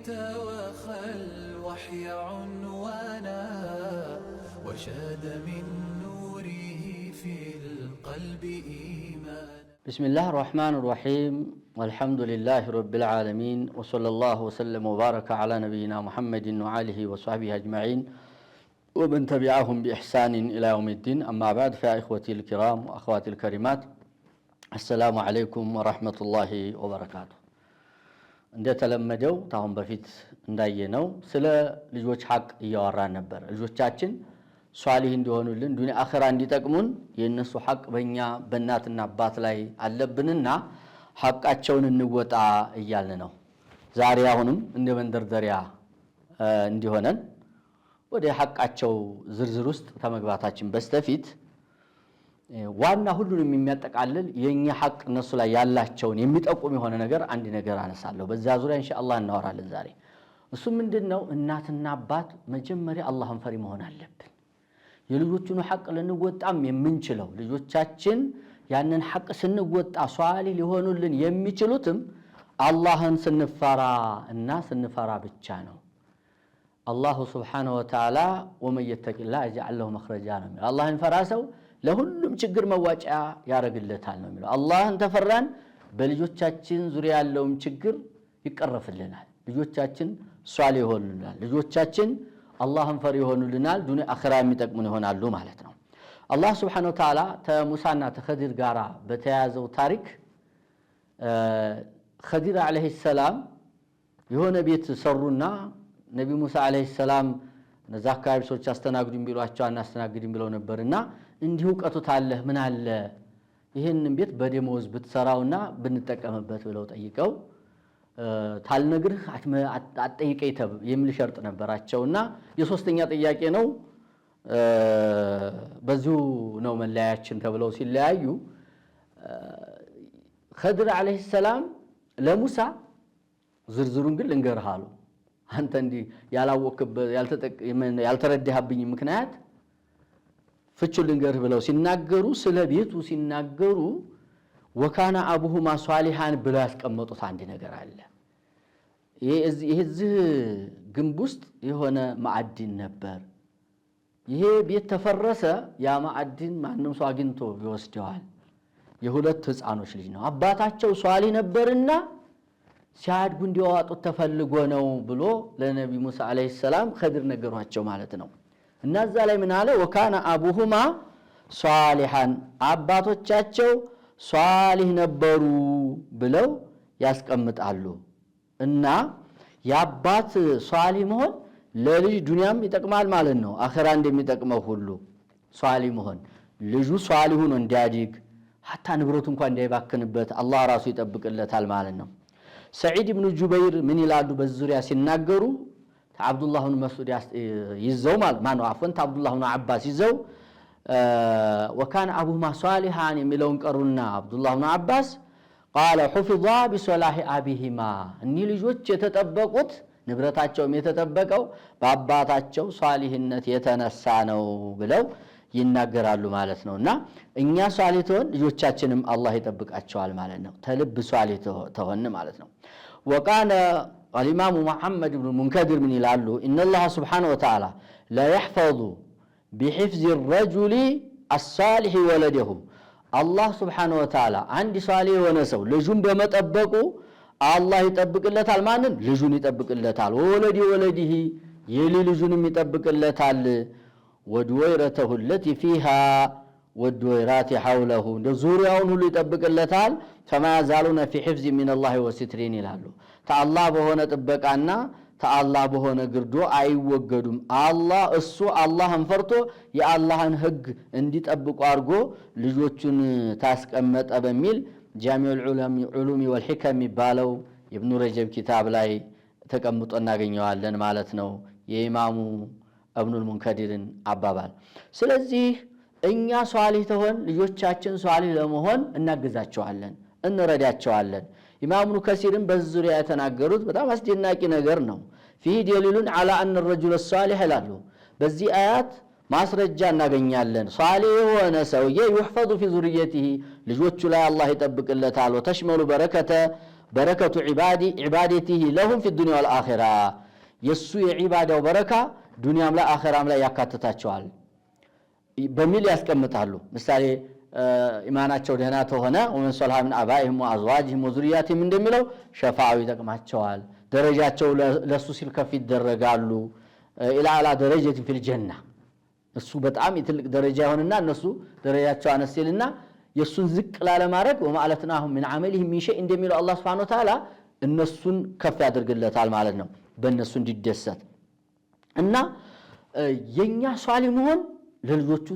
توخى الوحي عنوانا وشاد من نوره في القلب إيمان. بسم الله الرحمن الرحيم والحمد لله رب العالمين وصلى الله وسلم وبارك على نبينا محمد وآله وصحبه أجمعين ومن تبعهم بإحسان إلى يوم الدين. أما بعد فيا إخوتي الكرام وأخواتي الكريمات، السلام عليكم ورحمة الله وبركاته. እንደተለመደው ታሁን በፊት እንዳየነው ስለ ልጆች ሐቅ እያወራን ነበር። ልጆቻችን ሷሊህ እንዲሆኑልን ዱንያ አኺራ እንዲጠቅሙን የነሱ ሐቅ በእኛ በእናትና አባት ላይ አለብንና ሐቃቸውን እንወጣ እያልን ነው። ዛሬ አሁንም እንደ መንደርደሪያ እንዲሆነን ወደ ሐቃቸው ዝርዝር ውስጥ ተመግባታችን በስተፊት ዋና ሁሉንም የሚያጠቃልል የኛ ሐቅ እነሱ ላይ ያላቸውን የሚጠቁም የሆነ ነገር አንድ ነገር አነሳለሁ። በዛ ዙሪያ ኢንሻአላህ እናወራለን ዛሬ። እሱ ምንድነው? እናትና አባት መጀመሪያ አላህን ፈሪ መሆን አለብን። የልጆቹን ሐቅ ልንወጣም የምንችለው ልጆቻችን ያንን ሐቅ ስንወጣ ሷሊህ ሊሆኑልን የሚችሉትም አላህን ስንፈራ እና ስንፈራ ብቻ ነው። አላሁ ሱብሓነሁ ወተዓላ ወመን የተቂላህ የጅዐል ለሁ መኽረጃ ነው የሚለው። አላህን ፈራ ሰው ለሁሉም ችግር መዋጫ ያረግለታል ነው የሚለው። አላህን ተፈራን በልጆቻችን ዙሪያ ያለውም ችግር ይቀረፍልናል። ልጆቻችን ሷሊህ ይሆኑልናል። ልጆቻችን አላህን ፈሪ ይሆኑልናል። ዱንያ አኺራ የሚጠቅሙን ይሆናሉ ማለት ነው። አላህ ሱብሓነሁ ወተዓላ ተሙሳና ተኸዲር ጋራ በተያያዘው ታሪክ ኸዲር አለይሂ ሰላም የሆነ ቤት ሰሩና ነቢ ሙሳ አለይሂ ሰላም እነዛ አካባቢ ሰዎች አስተናግዱን ቢሏቸው አናስተናግድም ብለው ነበርና እንዲሁ ቀጡታለህ ምን አለ ይሄንን ቤት በደሞዝ ብትሰራውና ብንጠቀምበት ብለው ጠይቀው ታልነግርህ አትጠይቀኝ የሚል ሸርጥ ነበራቸውና የሶስተኛ ጥያቄ ነው። በዚሁ ነው መለያችን ተብለው ሲለያዩ ኸድር አለይሂ ሰላም ለሙሳ ዝርዝሩን ግን ልንገርህ አሉ። አንተ እንዲ ያላወቅበት ያልተረዳህብኝ ምክንያት ፍቹን ልንገርህ ብለው ሲናገሩ ስለ ቤቱ ሲናገሩ ወካና አቡሁማ ሷሊሃን ብለው ያስቀመጡት አንድ ነገር አለ። ይሄ ግንብ ውስጥ የሆነ ማዕድን ነበር። ይሄ ቤት ተፈረሰ፣ ያ ማዕድን ማንም ሰው አግኝቶ ይወስደዋል። የሁለት ህፃኖች ልጅ ነው። አባታቸው ሷሊህ ነበርና ሲያድጉ እንዲያዋጡት ተፈልጎ ነው ብሎ ለነቢ ሙሳ አለይሂ ሰላም ኸድር ነገሯቸው ማለት ነው። እና እዛ ላይ ምን አለ? ወካና አቡሁማ ሷሊሃን አባቶቻቸው ሷሊህ ነበሩ ብለው ያስቀምጣሉ። እና የአባት ሷሊህ መሆን ለልጅ ዱንያም ይጠቅማል ማለት ነው። አኺራ እንደሚጠቅመው ሁሉ ሷሊህ መሆን ልጁ ሷሊህ ሆኖ እንዲያድግ ሐታ ንብረቱ እንኳን እንዳይባክንበት አላህ ራሱ ይጠብቅለታል ማለት ነው። ሰዒድ ኢብኑ ጁበይር ምን ይላሉ በዙሪያ ሲናገሩ አብዱላህ ኢብኑ መስዑድ ይዘው ማለት ማነው አፈንት አብዱላህ ኢብኑ አባስ ይዘው ወካን አቡሁማ ሷሊሃን የሚለውን ቀሩና አብዱላህ ኢብኑ አባስ قال حفظ بصلاح ابيهما እኒ ልጆች የተጠበቁት ንብረታቸውም የተጠበቀው በአባታቸው ሷሊህነት የተነሳ ነው ብለው ይናገራሉ ማለት ነውና እኛ ሷሊህ ተሆን ልጆቻችንም አላህ ይጠብቃቸዋል ማለት ነው። ተልብ ሷሊህ ተሆን ማለት ነው። وقال الامام محمد بن المنكدر من ይላሉ ان الله سبحانه وتعالى لا يحفظ بحفظ الرجل الصالح ولده الله سبحانه وتعالى አንድ ሷሊህ የሆነ ሰው ልጁን በመጠበቁ አላህ ይጠብቅለታል። ማንን? ልጁን ይጠብቅለታል። ወለዲህ የልጁንም ይጠብቅለታል። ወድወይረተሁ التي فيها والدويرات حوله እንደ ዙሪያውን ሁሉ ይጠብቅለታል። فما يزالون في حفظ من الله وسترين ይላሉ። ተአላህ በሆነ ጥበቃና ተአላህ በሆነ ግርዶ አይወገዱም። አላህ እሱ አላህን ፈርቶ የአላህን ህግ እንዲጠብቁ አድርጎ ልጆቹን ታስቀመጠ በሚል ጃሚዑል ዑሉም ወልሂከም የሚባለው ኢብኑ ረጀብ ኪታብ ላይ ተቀምጦ እናገኘዋለን ማለት ነው የኢማሙ ኢብኑል ሙንከዲርን አባባል። ስለዚህ እኛ ሷሊህ ተሆን ልጆቻችን ሷሊህ ለመሆን እናግዛቸዋለን፣ እንረዳቸዋለን። ኢማም ኢብኑ ከሲርን በዙሪያ የተናገሩት በጣም አስደናቂ ነገር ነው። فيه دليل على ان الرجل الصالح ይላሉ። በዚህ አያት ማስረጃ እናገኛለን። ሷሊህ የሆነ ሰውዬ يحفظ في ذريته ልጆቹ ላይ አላህ ይጠብቅለታል። وتشمل بركة በረከቱ ዒባደቲሂ ለሁም ፊ ዱንያ ወልአኺራ የሱ የዒባዳው በረካ ዱንያም ላይ አኺራም ላይ ያካትታቸዋል በሚል ያስቀምጣሉ። ምሳሌ ኢማናቸው ደህና ተሆነ ወመን ሶልሃ ምን አባኢሂም ወአዝዋጅሂም ወዙሪያቲሂም እንደሚለው ሸፋዓው ይጠቅማቸዋል። ደረጃቸው ለሱ ሲል ከፍ ይደረጋሉ። ኢላ አላ ደረጀቲን ፊል ጀና እሱ በጣም ትልቅ ደረጃ ይሆንና እነሱ ደረጃቸው አነስ ይልና የሱን ዝቅ ላለማድረግ ወማለትናሁም ምን አመሊሂም ሚን ሸይ እንደሚለው አላህ Subhanahu Wa Ta'ala እነሱን ከፍ ያደርግለታል ማለት ነው በእነሱ እንዲደሰት እና የኛ ሷሊህ መሆን ለልጆቹ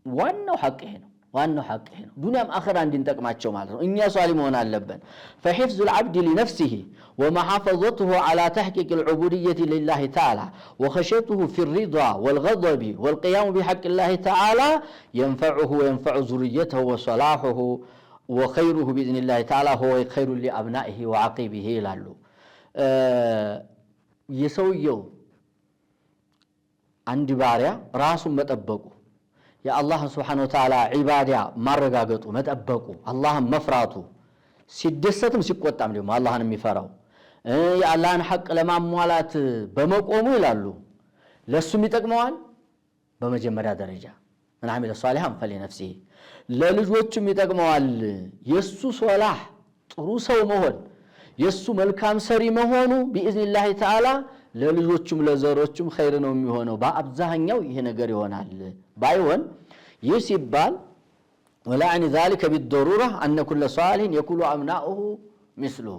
ዋናው ሐቅ ይሄ ነው። ዋናው ሐቅ ይሄ ነው። ዱንያም አኺራ እንድንጠቅማቸው ማለት ነው። እኛ ሷሊህ መሆን አለብን። فحفظ العبد لنفسه ومحافظته على تحقيق العبودية لله تعالى وخشيته في الرضا والغضب والقيام بحق الله تعالى ينفعه وينفع ذريته وصلاحه وخيره بإذن الله تعالى هو خير لأبنائه وعقيبه ይላሉ። የሰውየው አንድ ባሪያ ራሱን መጠበቁ የአላህ Subhanahu Wa Ta'ala ዒባዳ ማረጋገጡ መጠበቁ አላህን መፍራቱ ሲደሰትም ሲቆጣም ደግሞ አላህን የሚፈራው የአላህን ሐቅ ለማሟላት በመቆሙ ይላሉ ለሱም ይጠቅመዋል። በመጀመሪያ ደረጃ ምን አሚለ ሷሊሃን ፈሊነፍሲሂ ለልጆቹም ይጠቅመዋል። የሱ ሶላህ ጥሩ ሰው መሆን የሱ መልካም ሰሪ መሆኑ بإذن تعالى ለልጆቹም ለዘሮቹም ኸይር ነው የሚሆነው። በአብዛኛው ይሄ ነገር ይሆናል ባይሆን ይህ ሲባል ولا عن ذلك بالضروره ان كل صالح يكون ابناؤه مثله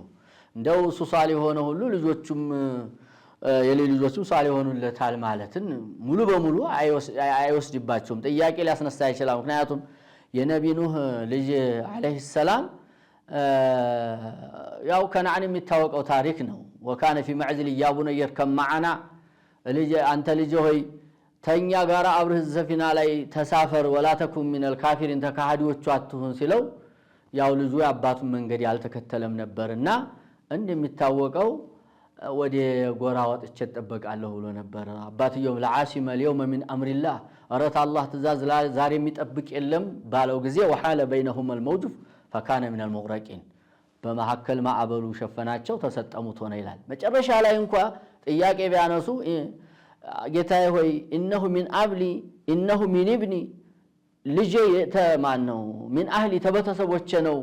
እንደው ሷሊህ ሆነ ሁሉ ልጆቹም የልጆቹም ሷሊህ ሆኑለታል ማለትን ሙሉ በሙሉ አይወስድባቸውም። ጥያቄ ሊያስነሳ ይችላል። ምክንያቱም የነብዩ ኑህ ልጅ አለይሂ ሰላም ያው ከነዓን የሚታወቀው ታሪክ ነው። ወካነ في معزل يا بني يركب معنا ልጅ አንተ ልጅ ሆይ ተኛ ጋራ አብረህ ዘፊና ላይ ተሳፈር ولا تكن من الكافرين ተካሃዲዎቹ አትሁን ሲለው ያው ልጁ አባቱን መንገድ ያልተከተለም ነበርና እንደሚታወቀው ወደ ጎራ ወጥቼ ተጠበቃለሁ ብሎ ነበር። አባትየው ለዓሲመ اليوم من امر الله አረታ አላህ ትእዛዝ ዛሬ የሚጠብቅ የለም ባለው ጊዜ وحال بينهما الموج فكان من المغرقين በመሐከል ማዕበሉ ሸፈናቸው ተሰጠሙት ሆነ ይላል። መጨረሻ ላይ እንኳን ጥያቄ ቢያነሱ ጌታዬ ሆይ انه من ابلي انه من ابني ልጄ ተማን ነው من اهلي ተበተሰቦቼ ነው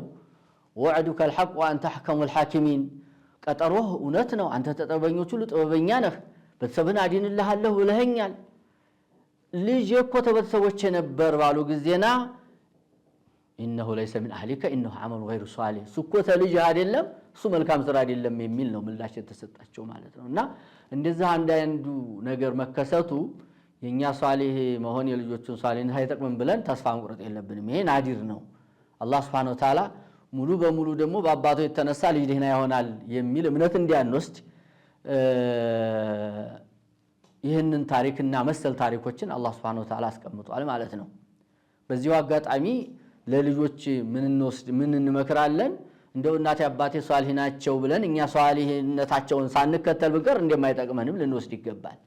وعدك الحق وانت احكم الحاكمين ቀጠሮህ እውነት ነው አንተ ተጠበኞቹ ጥበበኛ ነህ በተሰብና አዲንልሃለሁ ብለኸኛል ልጄ እኮ ተበተሰቦቼ ነበር ባሉ ጊዜና انه ليس من اهلك انه عمل غير صالح سكوت ልጅ አይደለም እሱ መልካም ስራ አይደለም የሚል ነው ምላሽ የተሰጣቸው ማለት ነውና እንደዛ አንዳንዱ ነገር መከሰቱ የኛ ሷሊህ መሆን የልጆቹን ሷሊህን አይጠቅምም ብለን ተስፋ መቁረጥ የለብንም። ይሄ ናዲር ነው። አላህ Subhanahu Wa Ta'ala ሙሉ በሙሉ ደግሞ በአባቱ የተነሳ ልጅ ደህና ይሆናል የሚል እምነት እንዲያንወስድ ይሄንን ታሪክና መሰል ታሪኮችን አላህ Subhanahu Wa Ta'ala አስቀምጧል ማለት ነው። በዚሁ አጋጣሚ ለልጆች ምን እንመክራለን? እንደው እናቴ አባቴ ሷሊህ ናቸው ብለን እኛ ሷሊህነታቸውን ሳንከተል ብንቀር እንደማይጠቅመንም ልንወስድ ይገባል።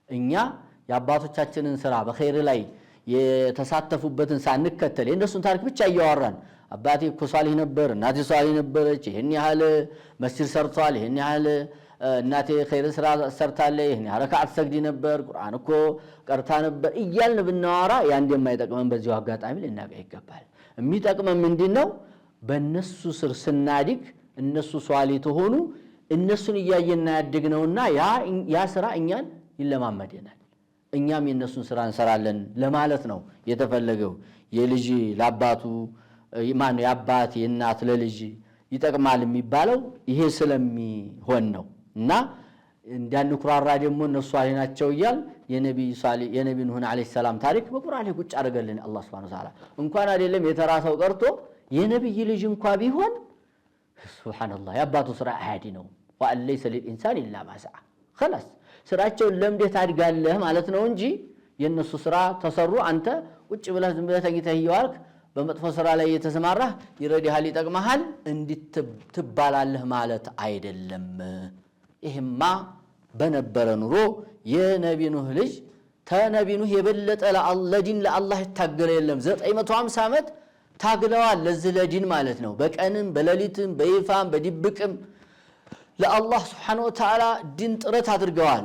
እኛ የአባቶቻችንን ስራ በኸይር ላይ የተሳተፉበትን ሳንከተል የእነሱን ታሪክ ብቻ እያወራን አባቴ እኮ ሷሊህ ነበር እናቴ ሷሊህ ነበረች ይሄን ያህል መስጂድ ሰርቷል ይሄን ያህል እናቴ ኸይር ስራ ሰርታለች ይሄን ረካዓት ሰግዲ ነበር ቁርአን እኮ ቀርታ ነበር እያልን ብናወራ ያ እንደማይጠቅመን በዚሁ አጋጣሚ ልናቀ ይገባል። የሚጠቅመን ምንድነው? በእነሱ ስር ስናድግ እነሱ ሷሊህ ተሆኑ እነሱን እያየና ያድግነውና ያ ስራ እኛን ይለማመደናል። እኛም የነሱን ስራ እንሰራለን ለማለት ነው የተፈለገው። የልጅ ለአባቱ ማን ያባት የእናት ለልጅ ይጠቅማል የሚባለው ይሄ ስለሚሆን ነው። እና እንዳንኩራራ ደግሞ እነሱ ሷሊህ ናቸው ይያል የነብዩ ኑህ አለይሂ ሰላም ታሪክ በቁርአን ላይ ቁጭ አድርገልን አላህ Subhanahu Wa Ta'ala እንኳን አይደለም የተራሰው ቀርቶ የነብይ ልጅ እንኳን ቢሆን ሱብሃንአላህ ያባቱ ስራ አያዲ ነው። ወአለይሰ ለልኢንሳን ኢላ ማ ሰዓ خلاص ስራቸው ለምዴት አድጋለህ ማለት ነው እንጂ የነሱ ስራ ተሰሩ አንተ ቁጭ ብለህ ዝም ብለህ ተኝተህ ይዋልክ በመጥፎ ስራ ላይ የተሰማራህ ይረዳሃል ይጠቅመሃል እንድትባላለህ ማለት አይደለም። ይሄማ በነበረ ኑሮ የነብዩ ኑህ ልጅ ተነብዩ ኑህ የበለጠ ለዲን ለአላህ ይታገለ የለም 950 ዓመት ታግለዋል ለዚህ ለዲን ማለት ነው በቀንም በሌሊትም በይፋም በድብቅም ለአላህ Subhanahu Wa Ta'ala ዲን ጥረት አድርገዋል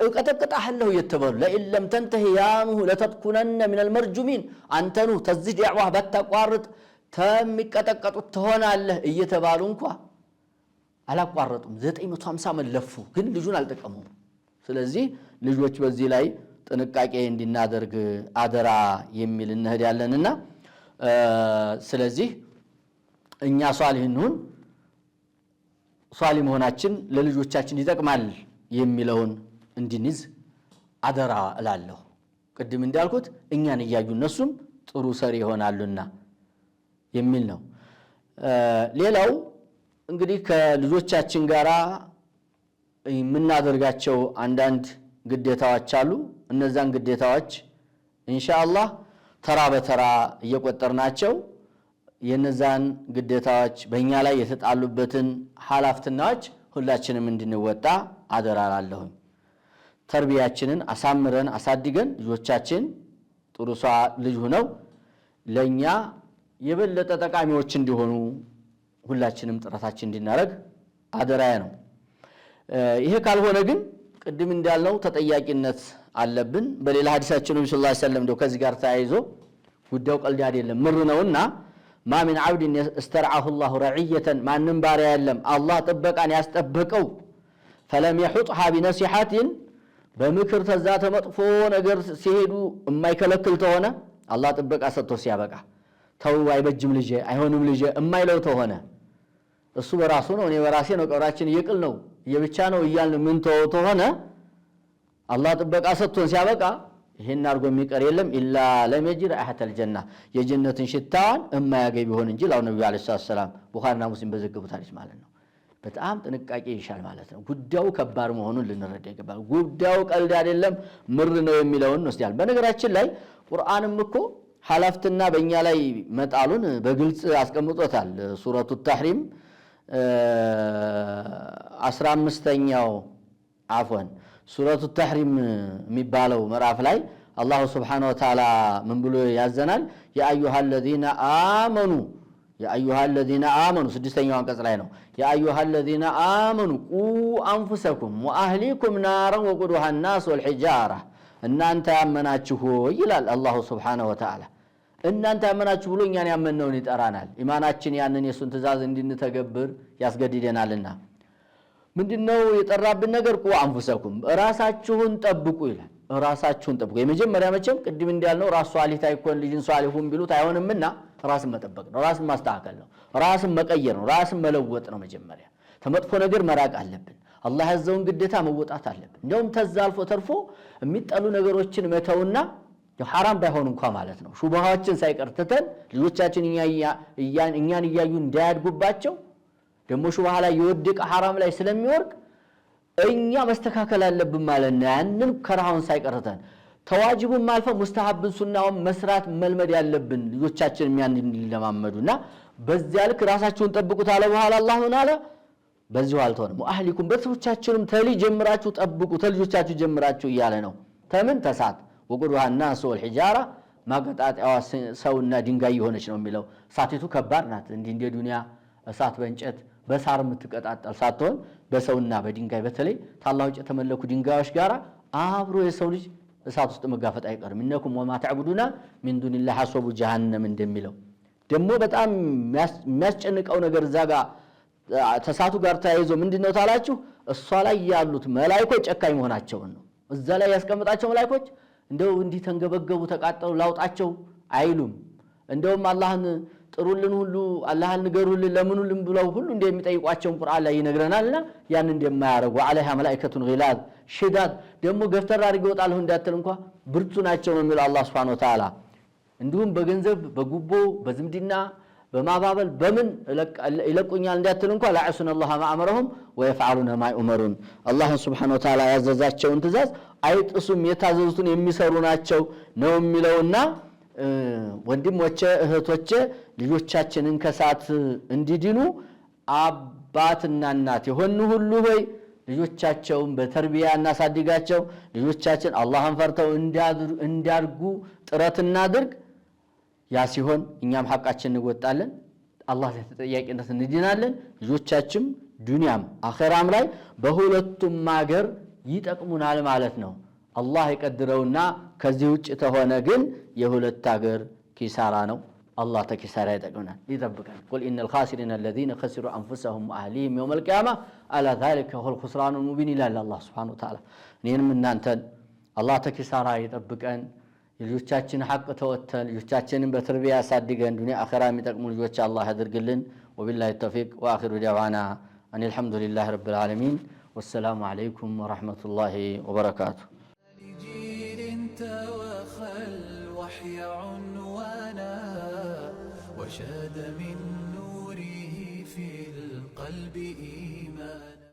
እቀጠቅጣለሁ የተባሉ ለኢለም ተንተህ ያኑሁ ለተኩነነ من المرجومين አንተኑ ተዚህ ዲዕዋ በተቋርጥ ተሚቀጠቀጡት ትሆናለህ እየተባሉ እንኳን አላቋረጡም 950 መለፉ ግን ልጁን አልተቀሙም ስለዚህ ልጆች በዚህ ላይ ጥንቃቄ እንድናደርግ አደራ የሚል እንሄዳለንና ስለዚህ እኛ ሷሊህን ሷሊ መሆናችን ለልጆቻችን ይጠቅማል የሚለውን እንድንይዝ አደራ እላለሁ ቅድም እንዳልኩት እኛን ያያዩ እነሱም ጥሩ ሰሪ ይሆናሉና የሚል ነው ሌላው እንግዲህ ከልጆቻችን ጋራ የምናደርጋቸው አንዳንድ ግዴታዎች አሉ እነዛን ግዴታዎች ኢንሻአላህ ተራ በተራ እየቆጠርናቸው የነዛን ግዴታዎች በእኛ ላይ የተጣሉበትን ሐላፍትናዎች ሁላችንም እንድንወጣ አደራላለሁ ተርቢያችንን አሳምረን አሳድገን ልጆቻችን ጥሩ ልጅ ሆነው ለኛ የበለጠ ጠቃሚዎች እንዲሆኑ ሁላችንም ጥረታችን እንድናረግ አደራያ ነው ይሄ ካልሆነ ግን ቅድም እንዳልነው ተጠያቂነት አለብን በሌላ ሐዲሳችን ነብዩ ሰለላሁ ዐለይሂ ወሰለም ደው ከዚህ ጋር ተያይዞ ጉዳዩ ቀልድ አይደለም ምር ነውና ما من عبد استرعاه الله رعية ማንም ባሪያ የለም አላህ ጥበቃን ያስጠበቀው فلم يحطها بنصيحة በምክር ተዛ ተመጥፎ ነገር ሲሄዱ የማይከለክል ተሆነ አላህ ጥበቃ ሰጥቶ ሲያበቃ ተው አይበጅም ልጄ አይሆንም ልጄ የማይለው ተሆነ እሱ በራሱ ነው እኔ በራሴ ነው ቀብራችን ይቅል ነው የብቻ ነው ይያልን ምን ተሆነ አላህ ጥበቃ ሰጥቶን ሲያበቃ ይሄን አርጎ የሚቀር የለም ኢላ ለመጅር አህተል ጀና የጀነትን ሽታን የማያገኝ ቢሆን እንጂ ላው ነብዩ አለይሂ ሰላም ቡኻሪና ሙስሊም በዘገቡት ሐዲስ ማለት ነው በጣም ጥንቃቄ ይሻል ማለት ነው ጉዳዩ ከባድ መሆኑን ልንረዳ ይገባል ጉዳዩ ቀልድ አይደለም ምር ነው የሚለውን ወስዳል በነገራችን ላይ ቁርአንም እኮ ሐላፍትና በእኛ ላይ መጣሉን በግልጽ አስቀምጦታል ሱረቱ ተህሪም 15ኛው አፍወን ሱረቱ ተህሪም የሚባለው ምዕራፍ ላይ አላህ Subhanahu Wa Ta'ala ምን ብሎ ያዘናል ያ አዩሃ الذين آمنوا ስድስተኛው አንቀጽ ላይ ነው ያ አዩሃ الذين آمنوا قوا أنفسكم وأهليكم نارا وقودها الناس والحجارة እናንተ ያመናችሁ ይላል አላህ Subhanahu Wa Ta'ala እናንተ ያመናችሁ ብሎ እኛን ያመነውን ይጠራናል ኢማናችን ያንን የሱን ትእዛዝ እንድንተገብር ያስገድደናልና ምንድነው የጠራብን ነገር ቁ አንፉሰኩም ራሳችሁን ጠብቁ ይላል ራሳችሁን ጠብቁ የመጀመሪያ መቼም ቅድም እንዳልነው ራስ ሷሊህ ታይኮን ልጅን ሷሊሁን ቢሉት አይሆንምና ራስን መጠበቅ ነው ራስን ማስተካከል ነው ራስን መቀየር ነው ራስን መለወጥ ነው መጀመሪያ ተመጥፎ ነገር መራቅ አለብን አላህ ያዘውን ግዴታ መወጣት አለብን እንደውም ተዛልፎ ተርፎ የሚጠሉ ነገሮችን መተውና የሐራም ባይሆን እንኳን ማለት ነው ሹብሃዎችን ሳይቀርተተን ልጆቻችን እኛን እያዩ እንዳያድጉባቸው ደሞ ሹብሃ ላይ የወደቀ ሐራም ላይ ስለሚወርቅ እኛ መስተካከል አለብን ማለት ነው ያንን ከራውን ሳይቀርተን ተዋጅቡን ማልፈ ሙስተሐብን ሱናውን መስራት መልመድ ያለብን ልጆቻችን የሚያን ለማመዱና በዚያ ልክ ራሳችሁን ጠብቁት አለ በኋላ አላህ ምን አለ በዚሁ አልተወንም ወአህሊኩም በተውቻችሁም ተሊ ጀምራችሁ ጠብቁ ተልጆቻችሁ ጀምራችሁ ይያለ ነው ተምን ተሳት ወቁዱሃ الناس والحجاره ማገጣጣዋ ሰውና ድንጋይ የሆነች ነው የሚለው ሳቲቱ ከባድ ናት እንደ ዱንያ እሳት በእንጨት በሳር የምትቀጣጣል ሳትሆን በሰውና በድንጋይ በተለይ ታላው ጨ ተመለኩ ድንጋዮች ጋራ አብሮ የሰው ልጅ እሳት ውስጥ መጋፈጥ አይቀርም እነኩም ወማ ተዕቡዱና من دون الله حسب جهنم እንደሚለው ደሞ በጣም የሚያስጨንቀው ነገር ዛጋ ተሳቱ ጋር ተያይዞ ምንድነው ታላችሁ እሷ ላይ ያሉት መላእክቶች ጨካኝ መሆናቸው ነው እዛ ላይ ያስቀምጣቸው መላእክቶች እንደው እንዲህ ተንገበገቡ ተቃጠሉ ላውጣቸው አይሉም እንደውም አላህን ጥሩልን ሁሉ አላህን ንገሩልን ለምኑልን ብለው ሁሉ እንደሚጠይቋቸው ቁርአን ላይ ይነግረናልና ያን እንደማያረጉ አለህ መላእክቱን ግላድ ሽዳድ ደሞ ገፍተር አድርገው ወጣለሁ እንዳትል እንኳን ብርቱ ናቸው ነው የሚለው አላህ Subhanahu Wa Ta'ala እንዲሁም በገንዘብ በጉቦ በዝምድና በማባበል በምን ይለቁኛል እንዳትል እንኳን ላዕሱን አላህ ማአመረሁም ወይፈعلون ما يؤمرون አላህ Subhanahu Wa Ta'ala ያዘዛቸውን ትእዛዝ አይጥሱም የታዘዙትን የሚሰሩ ናቸው ነው የሚለውና ወንድሞቼ እህቶቼ ልጆቻችንን ከሳት እንዲድኑ አባትና እናት የሆኑ ሁሉ ሆይ ልጆቻቸውን በተርቢያ እናሳድጋቸው ልጆቻችን አላህን ፈርተው እንዲያድጉ ጥረት እናድርግ ያ ሲሆን እኛም ሐቃችን እንወጣለን፣ አላህ ተጠያቂነት እንድናለን። ልጆቻችን ዱንያም አኺራም ላይ በሁለቱም ሀገር ይጠቅሙናል ማለት ነው። አላህ ይቀድረውና ከዚህ ውጭ ተሆነ ግን የሁለት ሀገር ኪሳራ ነው። الله تكسر يدعونا يذبكنا قل إن الخاسرين الذين خسروا أنفسهم وأهليهم يوم القيامة ألا ذلك هو الخسران المبين إلى الله سبحانه وتعالى نين من نانتن الله تكسر يذبكنا يجوتشاتشن حق توتل يجوتشاتشن بتربية صادقة دنيا آخرة متكمل يجوتش الله هدر قلن وبالله التوفيق وآخر دعوانا أن الحمد لله رب العالمين والسلام عليكم ورحمة الله وبركاته وشاد من نوره في القلب إيمان